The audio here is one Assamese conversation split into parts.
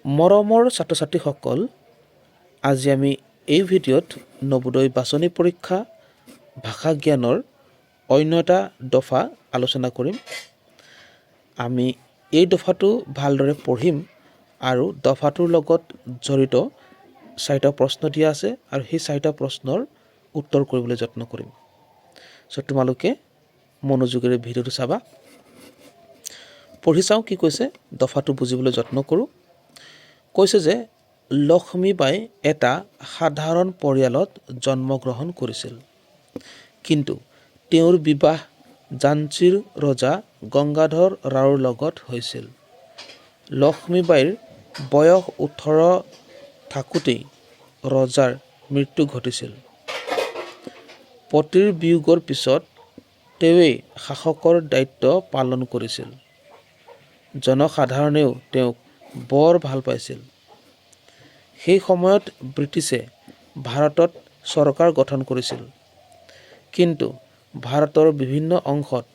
মৰমৰ ছাত্ৰ ছাত্ৰীসকল, আজি আমি এই ভিডিঅ'ত নবোদয় বাছনি পৰীক্ষা ভাষা জ্ঞানৰ অন্য এটা দফা আলোচনা কৰিম। আমি এই দফাটো ভালদৰে পঢ়িম আৰু দফাটোৰ লগত জড়িত 4টা প্ৰশ্ন দিয়া আছে আৰু সেই 4টা প্ৰশ্নৰ উত্তৰ কৰিবলৈ যত্ন কৰিম। তোমালোকে মনোযোগেৰে ভিডিঅ'টো চাবা। পঢ়ি চাওঁ কি কৈছে, দফাটো বুজিবলৈ যত্ন কৰোঁ। কৈছে যে লক্ষ্মীবাই এটা সাধাৰণ পৰিয়ালত জন্মগ্ৰহণ কৰিছিল, কিন্তু তেওঁৰ বিবাহ ঝান্সীৰ ৰজা গংগাধৰ ৰাওৰ লগত হৈছিল। লক্ষ্মীবাইৰ বয়স 18 থাকোঁতেই ৰজাৰ মৃত্যু ঘটিছিল। পতিৰ বিয়োগৰ পিছত তেওঁৱেই শাসকৰ দায়িত্ব পালন কৰিছিল। জনসাধাৰণেও তেওঁক বৰ ভাল পাইছিল। সেই সময়ত ব্ৰিটিছে ভাৰতত চৰকাৰ গঠন কৰিছিল, কিন্তু ভাৰতৰ বিভিন্ন অংশত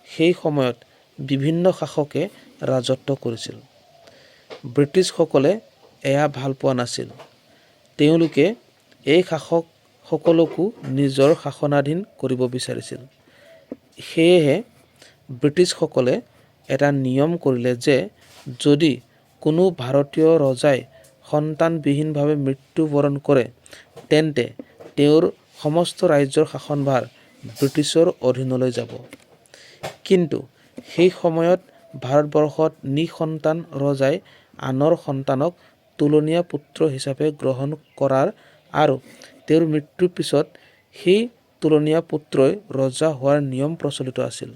সেই সময়ত বিভিন্ন শাসকে ৰাজত্ব কৰিছিল। ব্ৰিটিছসকলে এয়া ভাল পোৱা নাছিল। তেওঁলোকে এই শাসকসকলকো নিজৰ শাসনাধীন কৰিব বিচাৰিছিল। সেয়েহে ব্ৰিটিছসকলে এটা নিয়ম কৰিলে যে যদি কোনো ভাৰতীয় ৰজাই সন্তানবিহীনভাৱে মৃত্যুবৰণ কৰে, তেন্তে তেওঁৰ সমস্ত ৰাজ্যৰ শাসনভাৰ ব্ৰিটিছৰ অধীনলৈ যাব। কিন্তু সেই সময়ত ভাৰতবৰ্ষত নিঃসন্তান ৰজাই আনৰ সন্তানক তুলনীয়া পুত্ৰ হিচাপে গ্ৰহণ কৰাৰ আৰু তেওঁৰ মৃত্যুৰ পিছত সেই তুলনীয়া পুত্ৰই ৰজা হোৱাৰ নিয়ম প্ৰচলিত আছিল।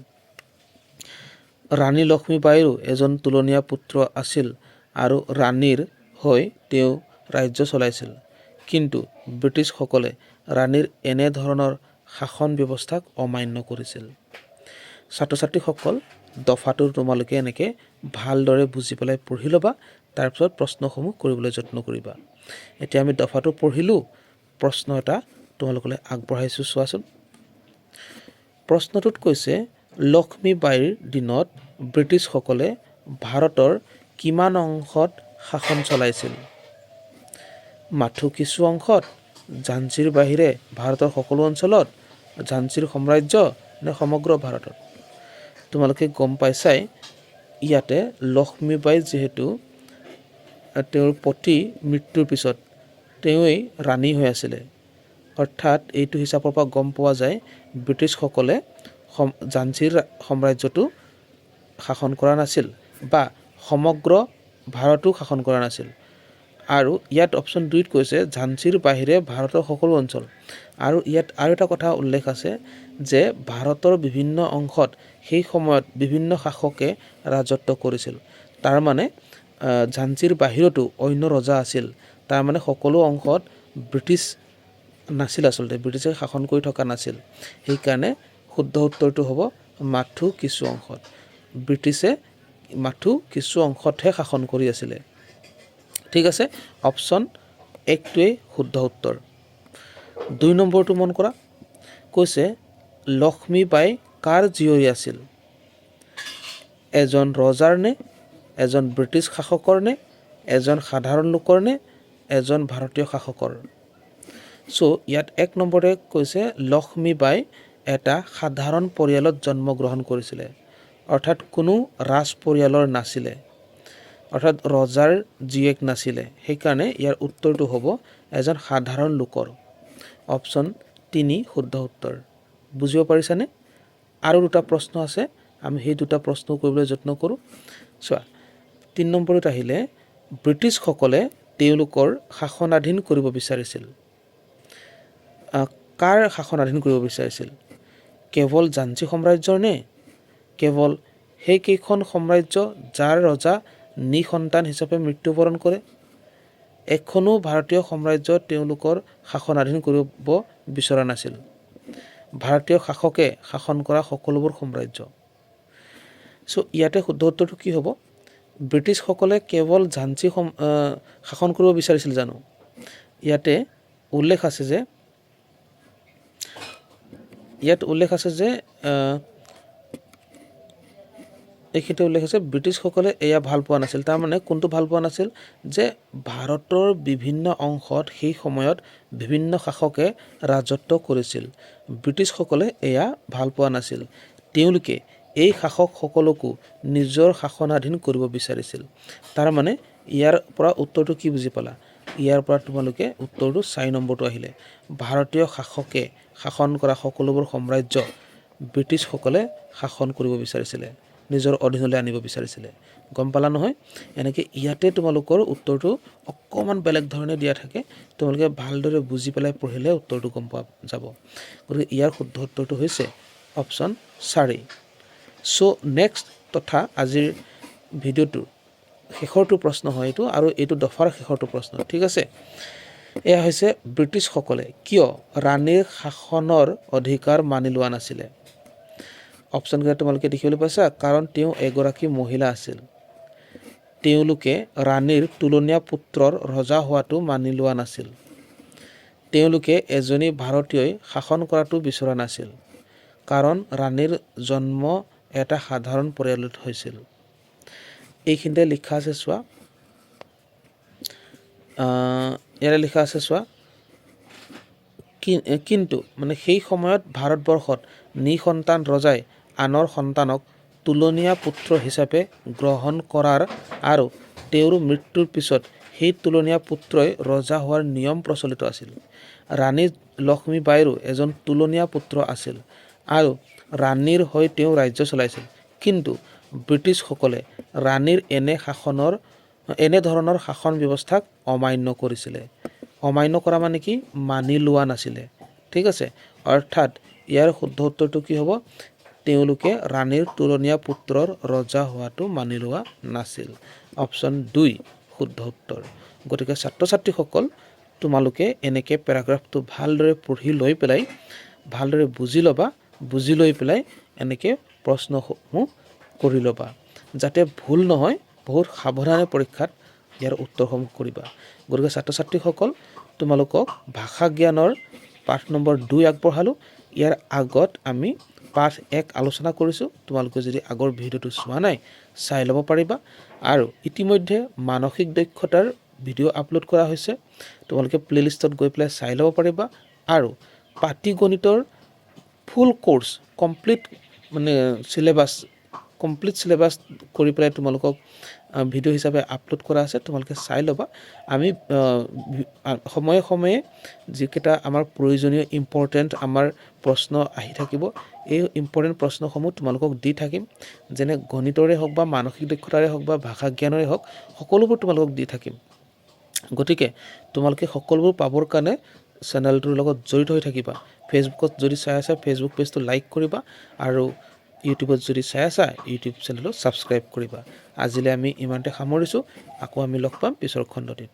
ৰাণী লক্ষ্মীবাইৰো এজন তুলনীয়া পুত্ৰ আছিল আৰু ৰাণীৰ হৈ তেওঁ ৰাজ্য চলাইছিল। কিন্তু ব্ৰিটিছসকলে ৰাণীৰ এনে ধৰণৰ শাসন ব্যৱস্থাক অমান্য কৰিছিল। ছাত্ৰ ছাত্ৰীসকল, দফাটো তোমালোকে এনেকৈ ভালদৰে বুজি পেলাই পঢ়ি ল'বা, তাৰপিছত প্ৰশ্নসমূহ কৰিবলৈ যত্ন কৰিবা। এতিয়া আমি দফাটো পঢ়িলোঁ, প্ৰশ্ন এটা তোমালোকলৈ আগবঢ়াইছোঁ, চোৱাচোন। প্ৰশ্নটোত কৈছে লক্ষ্মীবাইৰ দিনত ব্ৰিটিছসকলে ভাৰতৰ কিমান অংশত শাসন চলাইছিল? মাথো কিছু অংশত, ঝান্সীৰ বাহিৰে ভাৰতৰ সকলো অঞ্চলত, ঝান্সীৰ সাম্ৰাজ্য নে সমগ্ৰ ভাৰতত? তোমালোকে গম পাইছাই, ইয়াতে লক্ষ্মীবাই যিহেতু তেওঁৰ পতি মৃত্যুৰ পিছত তেওঁৱেই ৰাণী হৈ আছিলে, অৰ্থাৎ এইটো হিচাপৰ পৰা গম পোৱা যায় ব্ৰিটিছসকলে ঝান্সীৰ সাম্ৰাজ্যটো শাসন কৰা নাছিল বা সমগ্ৰ ভাৰতো শাসন কৰা নাছিল। আৰু ইয়াত অপশ্যন 2ত কৈছে ঝান্সীৰ বাহিৰে ভাৰতৰ সকলো অঞ্চল। আৰু ইয়াত আৰু এটা কথা উল্লেখ আছে যে ভাৰতৰ বিভিন্ন অংশত সেই সময়ত বিভিন্ন শাসকে ৰাজত্ব কৰিছিল। তাৰমানে ঝান্সীৰ বাহিৰতো অন্য ৰজা আছিল। তাৰমানে সকলো অংশত ব্ৰিটিছ নাছিল, আচলতে ব্ৰিটিছে শাসন কৰি থকা নাছিল। সেইকাৰণে শুদ্ধ উত্তৰটো হ'ব মাথো কিছু অংশত। ব্ৰিটিছে মাথো কিছু অংশতহে শাসন কৰি আছিলে। ঠিক আছে, অপশ্যন 1টোৱেই শুদ্ধ উত্তৰ। 2 নম্বৰটো মন কৰা, কৈছে লক্ষ্মীবাই কাৰ জীয়ৰী আছিল? এজন ৰজাৰ নে, এজন ব্ৰিটিছ শাসকৰ নে, এজন সাধাৰণ লোকৰ নে, এজন ভাৰতীয় শাসকৰ? ইয়াত 1 নম্বৰে কৈছে লক্ষ্মীবাই এটা সাধাৰণ পৰিয়ালত জন্মগ্ৰহণ কৰিছিলে, অৰ্থাৎ কোনো ৰাজ পৰিয়ালৰ নাছিলে, অৰ্থাৎ ৰজাৰ জীয়েক নাছিলে। সেইকাৰণে ইয়াৰ উত্তৰটো হ'ব এজন সাধাৰণ লোকৰ। অপশ্যন 3 শুদ্ধ উত্তৰ। বুজিব পাৰিছানে? আৰু 2টা প্ৰশ্ন আছে, আমি সেই 2টা প্ৰশ্ন কৰিবলৈ যত্ন কৰোঁ। চোৱা, 3 নম্বৰত আহিলে ব্ৰিটিছসকলে তেওঁলোকৰ শাসনাধীন কৰিব বিচাৰিছিল। কাৰ শাসনাধীন কৰিব বিচাৰিছিল? কেৱল ঝান্সী সাম্ৰাজ্যৰ নে কেৱল সেইকেইখন সাম্ৰাজ্য যাৰ ৰজা নিঃসন্তান হিচাপে মৃত্যুবৰণ কৰে? এখনো ভাৰতীয় সাম্ৰাজ্য তেওঁলোকৰ শাসনাধীন কৰিব বিচৰা নাছিল। ভাৰতীয় শাসকে শাসন কৰা সকলোবোৰ সাম্ৰাজ্য। ইয়াতে শুদ্ধ উত্তৰটো কি হ'ব? ব্ৰিটিছসকলে কেৱল ঝান্সী শাসন কৰিব বিচাৰিছিল জানো? ইয়াতে উল্লেখ আছে যে এইখিনিতে উল্লেখ আছে ব্ৰিটিছসকলে এয়া ভাল পোৱা নাছিল। তাৰমানে কোনটো ভাল পোৱা নাছিল যে ভাৰতৰ বিভিন্ন অংশত সেই সময়ত বিভিন্ন শাসকে ৰাজত্ব কৰিছিল। ব্ৰিটিছসকলে এয়া ভাল পোৱা নাছিল। তেওঁলোকে এই শাসকসকলকো নিজৰ শাসনাধীন কৰিব বিচাৰিছিল। তাৰমানে ইয়াৰ পৰা উত্তৰটো কি বুজি পালা? ইয়াৰ পৰা তোমালোকে উত্তৰটো 4 নম্বৰটো আহিলে। ভাৰতীয় শাসকে শাসন কৰা সকলোবোৰ সাম্ৰাজ্য ব্ৰিটিছসকলে শাসন কৰিব বিচাৰিছিলে, নিজৰ অধীনলৈ আনিব বিচাৰিছিলে। গম পালা নহয়? এনেকৈ ইয়াতে তোমালোকৰ উত্তৰটো অকণমান বেলেগ ধৰণে দিয়া থাকে। তোমালোকে ভালদৰে বুজি পেলাই পঢ়িলে উত্তৰটো গম পোৱা যাব। গতিকে ইয়াৰ শুদ্ধ উত্তৰটো হৈছে অপশ্যন 4। চ' নেক্সট তথা আজিৰ ভিডিঅ'টোৰ শেষৰটো প্ৰশ্ন হয় এইটো, আৰু এইটো দফাৰ শেষৰটো প্ৰশ্ন। ঠিক আছে, এয়া হৈছে ব্ৰিটিছসকলে কিয় ৰাণীৰ শাসনৰ অধিকাৰ মানি লোৱা নাছিলে? অপশ্যনকেইটা তোমালোকে দেখিবলৈ পাইছা। কাৰণ তেওঁ এগৰাকী মহিলা আছিল। তেওঁলোকে ৰাণীৰ তুলনীয়া পুত্ৰৰ ৰজা হোৱাটো মানি লোৱা নাছিল। তেওঁলোকে এজনী ভাৰতীয়ই শাসন কৰাটো বিচৰা নাছিল। কাৰণ ৰাণীৰ জন্ম এটা সাধাৰণ পৰিয়ালত হৈছিল। এইখিনিতে লিখা আছে চোৱা, ইয়াতে লিখা আছে চোৱা, কিন্তু মানে সেই সময়ত ভাৰতবৰ্ষত নিঃসন্তান ৰজাই আনৰ সন্তানক তুলনীয়া পুত্ৰ হিচাপে গ্ৰহণ কৰাৰ আৰু তেওঁৰ মৃত্যুৰ পিছত সেই তুলনীয়া পুত্ৰই ৰজা হোৱাৰ নিয়ম প্ৰচলিত আছিল। ৰাণী লক্ষ্মীবাইৰো এজন তুলনীয়া পুত্ৰ আছিল আৰু ৰাণীৰ হৈ তেওঁ ৰাজ্য চলাইছিল। কিন্তু ব্ৰিটিছসকলে ৰাণীৰ এনে ধৰণৰ শাসন ব্যৱস্থাক অমান্য কৰিছিলে। অমান্য কৰা মানে কি? মানি লোৱা নাছিলে। ঠিক আছে, অৰ্থাৎ ইয়াৰ শুদ্ধ উত্তৰটো কি হ'ব? তেওঁলোকে ৰাণীৰ তুলনীয়া পুত্ৰৰ ৰজা হোৱাটো মানি লোৱা নাছিল। অপশ্যন 2 শুদ্ধ উত্তৰ। গতিকে ছাত্ৰ ছাত্ৰীসকল, তোমালোকে এনেকৈ পেৰাগ্ৰাফটো ভালদৰে পঢ়ি লৈ পেলাই ভালদৰে বুজি ল'বা। বুজি লৈ পেলাই এনেকৈ প্ৰশ্নসমূহ কৰি ল'বা, যাতে ভুল নহয়। বহুত সাৱধানে পৰীক্ষাত ইয়াৰ উত্তৰসমূহ কৰিবা। গতিকে ছাত্ৰ ছাত্ৰীসকল, তোমালোকক ভাষা জ্ঞানৰ পাঠ নম্বৰ 2 আগবঢ়ালোঁ। ইয়াৰ আগত আমি পাঠ 1 আলোচনা কৰিছোঁ। তোমালোকে যদি আগৰ ভিডিঅ'টো চোৱা নাই, চাই ল'ব পাৰিবা। আৰু ইতিমধ্যে মানসিক দক্ষতাৰ ভিডিঅ' আপলোড কৰা হৈছে। তোমালোকে প্লেলিষ্টত গৈ পেলাই চাই ল'ব পাৰিবা। আৰু পাটীগণিতৰ ফুল কোৰ্চ কমপ্লিট চিলেবাছ কৰি পেলাই তোমালোকক ভিডিঅ' হিচাপে আপলোড কৰা আছে। তোমালোকে চাই ল'বা। আমি সময়ে সময়ে যিকেইটা আমাৰ প্ৰয়োজনীয় ইম্পৰ্টেণ্ট আমাৰ প্ৰশ্ন আহি থাকিব, এই ইম্পৰ্টেণ্ট প্ৰশ্নসমূহ তোমালোকক দি থাকিম। যেনে গণিতৰে হওক বা মানসিক দক্ষতাৰে হওক বা ভাষা জ্ঞানৰে হওক, সকলোবোৰ তোমালোকক দি থাকিম। গতিকে তোমালোকে সকলোবোৰ পাবৰ কাৰণে চেনেলটোৰ লগত জড়িত হৈ থাকিবা। ফেচবুকত যদি চাই আছা, ফেচবুক পেজটো লাইক কৰিবা, আৰু ইউটিউবত যদি চাই আছা, ইউটিউব চেনেলটো ছাবস্ক্ৰাইব কৰিবা। আজিলৈ আমি ইমানতে সামৰিছোঁ। আকৌ আমি লগ পাম পিছৰ খণ্ডটিত।